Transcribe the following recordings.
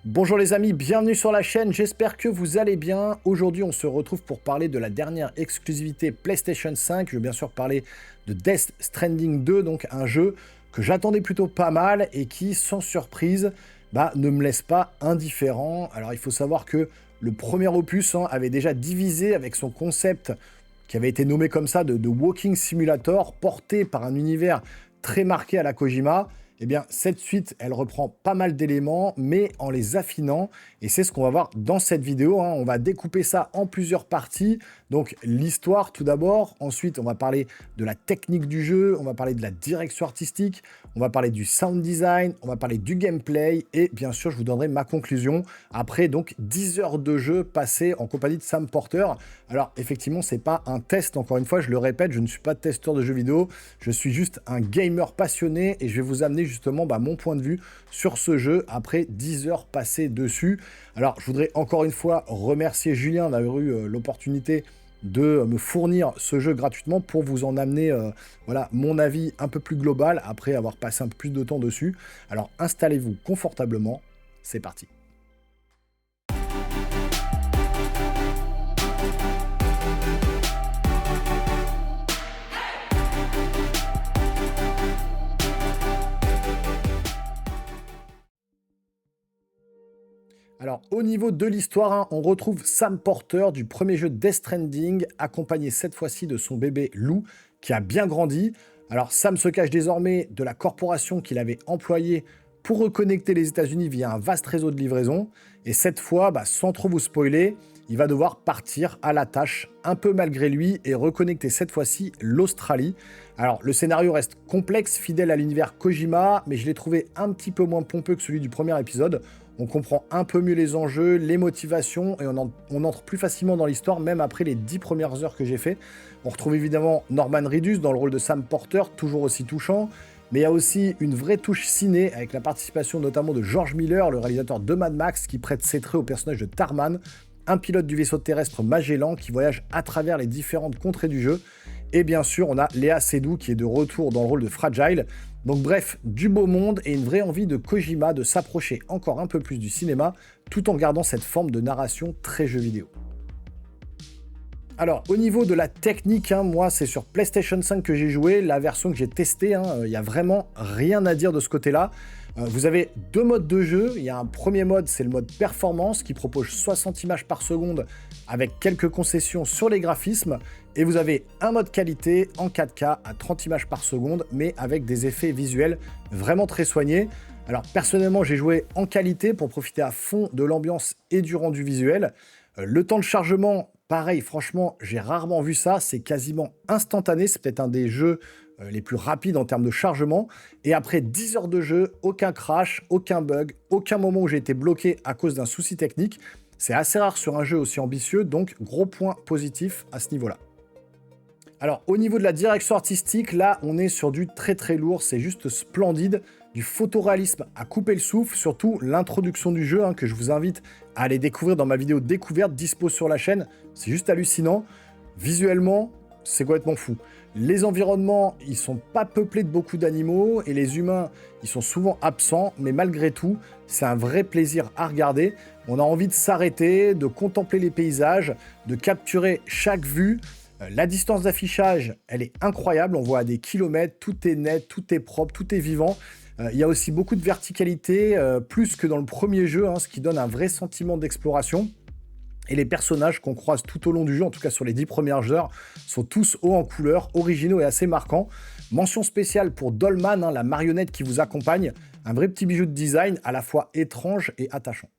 Bonjour les amis, bienvenue sur la chaîne, j'espère que vous allez bien. Aujourd'hui on se retrouve pour parler de la dernière exclusivité PlayStation 5. Je vais bien sûr parler de Death Stranding 2, donc un jeu que j'attendais plutôt pas mal et qui, sans surprise, ne me laisse pas indifférent. Alors il faut savoir que le premier opus avait déjà divisé avec son concept qui avait été nommé comme ça de Walking Simulator, porté par un univers très marqué à la Kojima. Eh bien, cette suite, elle reprend pas mal d'éléments, mais en les affinant. Et c'est ce qu'on va voir dans cette vidéo. On va découper ça en plusieurs parties. Donc, l'histoire tout d'abord. Ensuite, on va parler de la technique du jeu. On va parler de la direction artistique. On va parler du sound design. On va parler du gameplay. Et bien sûr, je vous donnerai ma conclusion après donc 10 heures de jeu passées en compagnie de Sam Porter. Alors, effectivement, c'est pas un test. Encore une fois, je le répète, je ne suis pas testeur de jeux vidéo. Je suis juste un gamer passionné et je vais vous amener justement mon point de vue sur ce jeu après 10 heures passées dessus. Alors, je voudrais encore une fois remercier Julien d'avoir eu l'opportunité de me fournir ce jeu gratuitement pour vous en amener mon avis un peu plus global après avoir passé un peu plus de temps dessus. Alors, installez-vous confortablement, c'est parti. Alors, au niveau de l'histoire, on retrouve Sam Porter du premier jeu Death Stranding, accompagné cette fois-ci de son bébé Lou, qui a bien grandi. Alors, Sam se cache désormais de la corporation qu'il avait employée pour reconnecter les États-Unis via un vaste réseau de livraison. Et cette fois, sans trop vous spoiler, il va devoir partir à la tâche, un peu malgré lui, et reconnecter cette fois-ci l'Australie. Alors, le scénario reste complexe, fidèle à l'univers Kojima, mais je l'ai trouvé un petit peu moins pompeux que celui du premier épisode. On comprend un peu mieux les enjeux, les motivations, et on entre plus facilement dans l'histoire, même après les 10 premières heures que j'ai fait. On retrouve évidemment Norman Reedus dans le rôle de Sam Porter, toujours aussi touchant, mais il y a aussi une vraie touche ciné, avec la participation notamment de George Miller, le réalisateur de Mad Max, qui prête ses traits au personnage de Tarman, un pilote du vaisseau terrestre Magellan qui voyage à travers les différentes contrées du jeu. Et bien sûr, on a Léa Seydoux qui est de retour dans le rôle de Fragile. Donc bref, du beau monde et une vraie envie de Kojima de s'approcher encore un peu plus du cinéma, tout en gardant cette forme de narration très jeu vidéo. Alors, au niveau de la technique, moi, c'est sur PlayStation 5 que j'ai joué, la version que j'ai testée, il n'y a vraiment rien à dire de ce côté-là. Vous avez deux modes de jeu. Il y a un premier mode, c'est le mode performance, qui propose 60 images par seconde avec quelques concessions sur les graphismes. Et vous avez un mode qualité en 4K à 30 images par seconde, mais avec des effets visuels vraiment très soignés. Alors, personnellement, j'ai joué en qualité pour profiter à fond de l'ambiance et du rendu visuel. Le temps de chargement, pareil, franchement, j'ai rarement vu ça. C'est quasiment instantané. C'est peut-être un des jeux les plus rapides en termes de chargement. Et après 10 heures de jeu, aucun crash, aucun bug, aucun moment où j'ai été bloqué à cause d'un souci technique. C'est assez rare sur un jeu aussi ambitieux, donc gros point positif à ce niveau-là. Alors, au niveau de la direction artistique, là, on est sur du très très lourd, c'est juste splendide, du photoréalisme à couper le souffle, surtout l'introduction du jeu, que je vous invite à aller découvrir dans ma vidéo découverte, dispo sur la chaîne, c'est juste hallucinant. Visuellement, c'est complètement fou. Les environnements, ils sont pas peuplés de beaucoup d'animaux, et les humains, ils sont souvent absents, mais malgré tout, c'est un vrai plaisir à regarder. On a envie de s'arrêter, de contempler les paysages, de capturer chaque vue. La distance d'affichage, elle est incroyable, on voit à des kilomètres, tout est net, tout est propre, tout est vivant. Il y a aussi beaucoup de verticalité, plus que dans le premier jeu, ce qui donne un vrai sentiment d'exploration. Et les personnages qu'on croise tout au long du jeu, en tout cas sur les 10 premières heures, sont tous hauts en couleur, originaux et assez marquants. Mention spéciale pour Dolman, la marionnette qui vous accompagne, un vrai petit bijou de design à la fois étrange et attachant.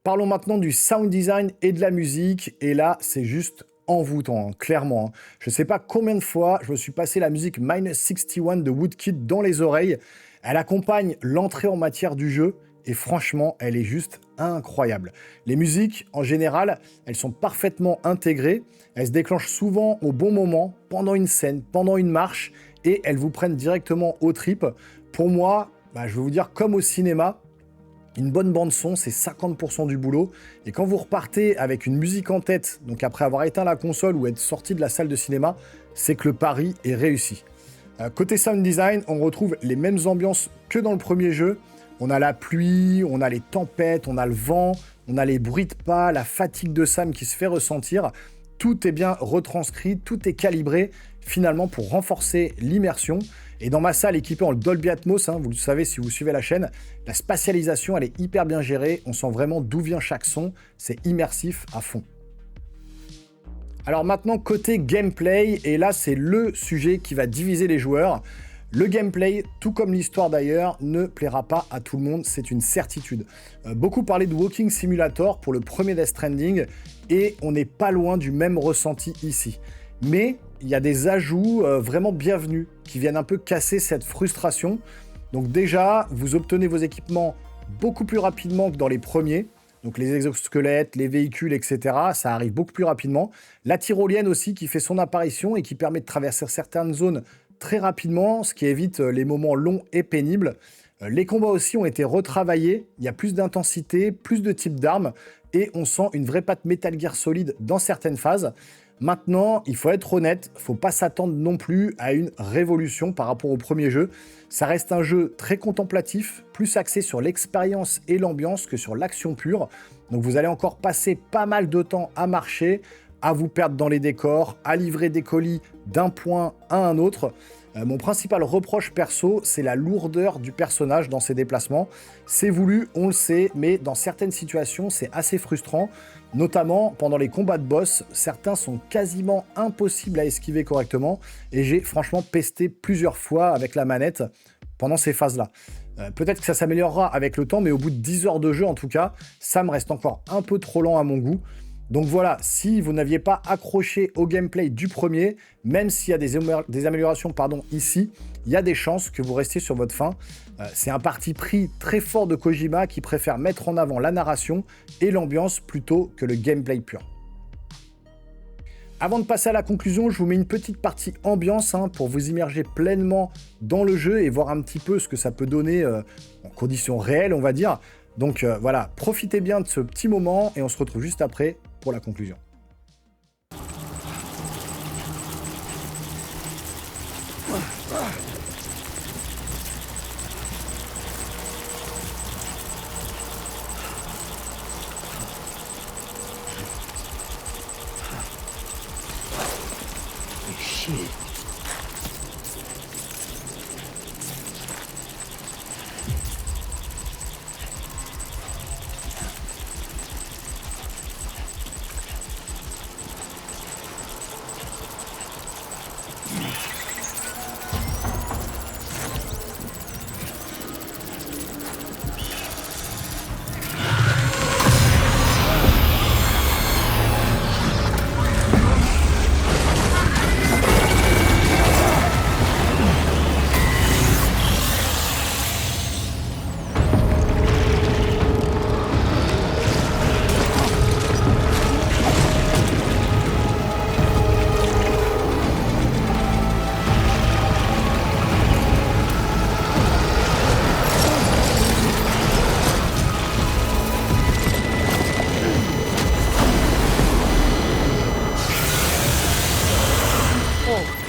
Parlons maintenant du sound design et de la musique, et là c'est juste envoûtant, clairement. Je ne sais pas combien de fois je me suis passé la musique Minus 61 de Woodkid dans les oreilles. Elle accompagne l'entrée en matière du jeu et franchement, elle est juste incroyable. Les musiques, en général, elles sont parfaitement intégrées. Elles se déclenchent souvent au bon moment, pendant une scène, pendant une marche, et elles vous prennent directement aux tripes. Pour moi, je vais vous dire, comme au cinéma, une bonne bande-son, c'est 50% du boulot. Et quand vous repartez avec une musique en tête, donc après avoir éteint la console ou être sorti de la salle de cinéma, c'est que le pari est réussi. Côté sound design, on retrouve les mêmes ambiances que dans le premier jeu. On a la pluie, on a les tempêtes, on a le vent, on a les bruits de pas, la fatigue de Sam qui se fait ressentir. Tout est bien retranscrit, tout est calibré finalement pour renforcer l'immersion. Et dans ma salle équipée en Dolby Atmos, vous le savez si vous suivez la chaîne, la spatialisation elle est hyper bien gérée, on sent vraiment d'où vient chaque son, c'est immersif à fond. Alors maintenant côté gameplay, et là c'est le sujet qui va diviser les joueurs. Le gameplay, tout comme l'histoire d'ailleurs, ne plaira pas à tout le monde, c'est une certitude. Beaucoup parlaient de Walking Simulator pour le premier Death Stranding, et on n'est pas loin du même ressenti ici. Mais il y a des ajouts vraiment bienvenus, qui viennent un peu casser cette frustration. Donc déjà, vous obtenez vos équipements beaucoup plus rapidement que dans les premiers. Donc les exosquelettes, les véhicules, etc., ça arrive beaucoup plus rapidement. La tyrolienne aussi qui fait son apparition et qui permet de traverser certaines zones très rapidement, ce qui évite les moments longs et pénibles. Les combats aussi ont été retravaillés, il y a plus d'intensité, plus de types d'armes, et on sent une vraie patte Metal Gear Solid dans certaines phases. Maintenant, il faut être honnête, faut pas s'attendre non plus à une révolution par rapport au premier jeu. Ça reste un jeu très contemplatif, plus axé sur l'expérience et l'ambiance que sur l'action pure. Donc vous allez encore passer pas mal de temps à marcher, à vous perdre dans les décors, à livrer des colis d'un point à un autre. Mon principal reproche perso, c'est la lourdeur du personnage dans ses déplacements. C'est voulu, on le sait, mais dans certaines situations, c'est assez frustrant. Notamment pendant les combats de boss, certains sont quasiment impossibles à esquiver correctement. Et j'ai franchement pesté plusieurs fois avec la manette pendant ces phases-là. Peut-être que ça s'améliorera avec le temps, mais au bout de 10 heures de jeu en tout cas, ça me reste encore un peu trop lent à mon goût. Donc voilà, si vous n'aviez pas accroché au gameplay du premier, même s'il y a des améliorations ici, il y a des chances que vous restiez sur votre faim. C'est un parti pris très fort de Kojima qui préfère mettre en avant la narration et l'ambiance plutôt que le gameplay pur. Avant de passer à la conclusion, je vous mets une petite partie ambiance pour vous immerger pleinement dans le jeu et voir un petit peu ce que ça peut donner en conditions réelles, on va dire. Donc voilà, profitez bien de ce petit moment et on se retrouve juste après pour la conclusion.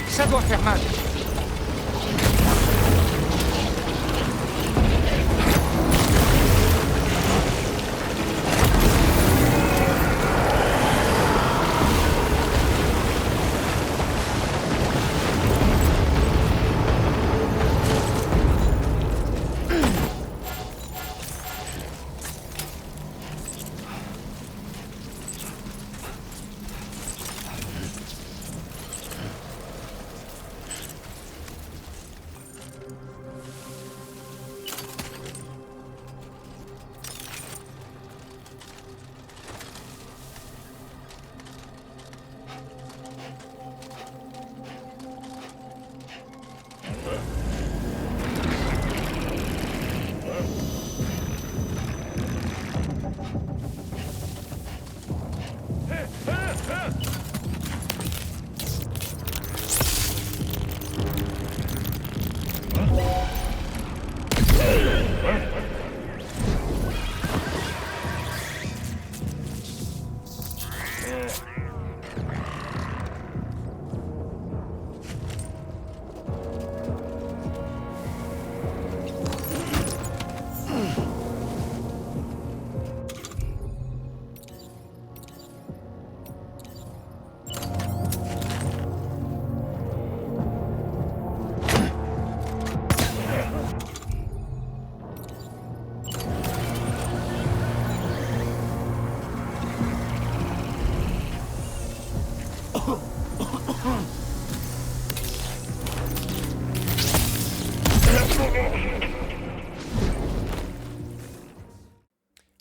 Ça doit faire mal.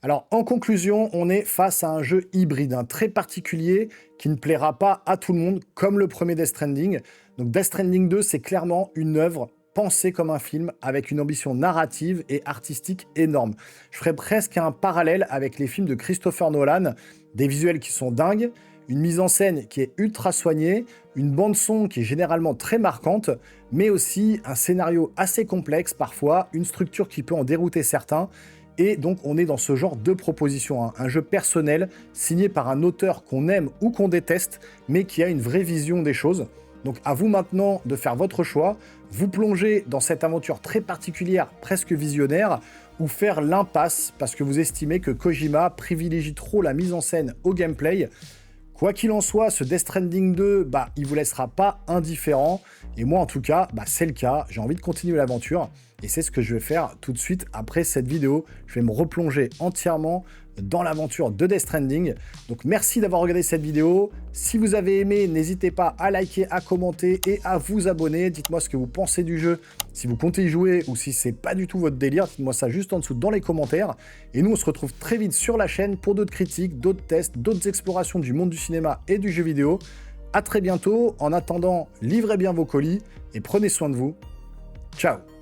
Alors, en conclusion, on est face à un jeu hybride, très particulier, qui ne plaira pas à tout le monde, comme le premier Death Stranding. Donc, Death Stranding 2, c'est clairement une œuvre pensée comme un film, avec une ambition narrative et artistique énorme. Je ferais presque un parallèle avec les films de Christopher Nolan, des visuels qui sont dingues, une mise en scène qui est ultra soignée, une bande-son qui est généralement très marquante, mais aussi un scénario assez complexe parfois, une structure qui peut en dérouter certains. Et donc, on est dans ce genre de proposition, un jeu personnel signé par un auteur qu'on aime ou qu'on déteste, mais qui a une vraie vision des choses. Donc, à vous maintenant de faire votre choix, vous plonger dans cette aventure très particulière, presque visionnaire, ou faire l'impasse parce que vous estimez que Kojima privilégie trop la mise en scène au gameplay. Quoi qu'il en soit, ce Death Stranding 2, il vous laissera pas indifférent. Et moi, en tout cas, c'est le cas. J'ai envie de continuer l'aventure. Et c'est ce que je vais faire tout de suite après cette vidéo. Je vais me replonger entièrement dans l'aventure de Death Stranding. Donc, merci d'avoir regardé cette vidéo. Si vous avez aimé, n'hésitez pas à liker, à commenter et à vous abonner. Dites-moi ce que vous pensez du jeu, si vous comptez y jouer ou si c'est pas du tout votre délire. Dites-moi ça juste en dessous dans les commentaires. Et nous, on se retrouve très vite sur la chaîne pour d'autres critiques, d'autres tests, d'autres explorations du monde du cinéma et du jeu vidéo. À très bientôt. En attendant, livrez bien vos colis et prenez soin de vous. Ciao!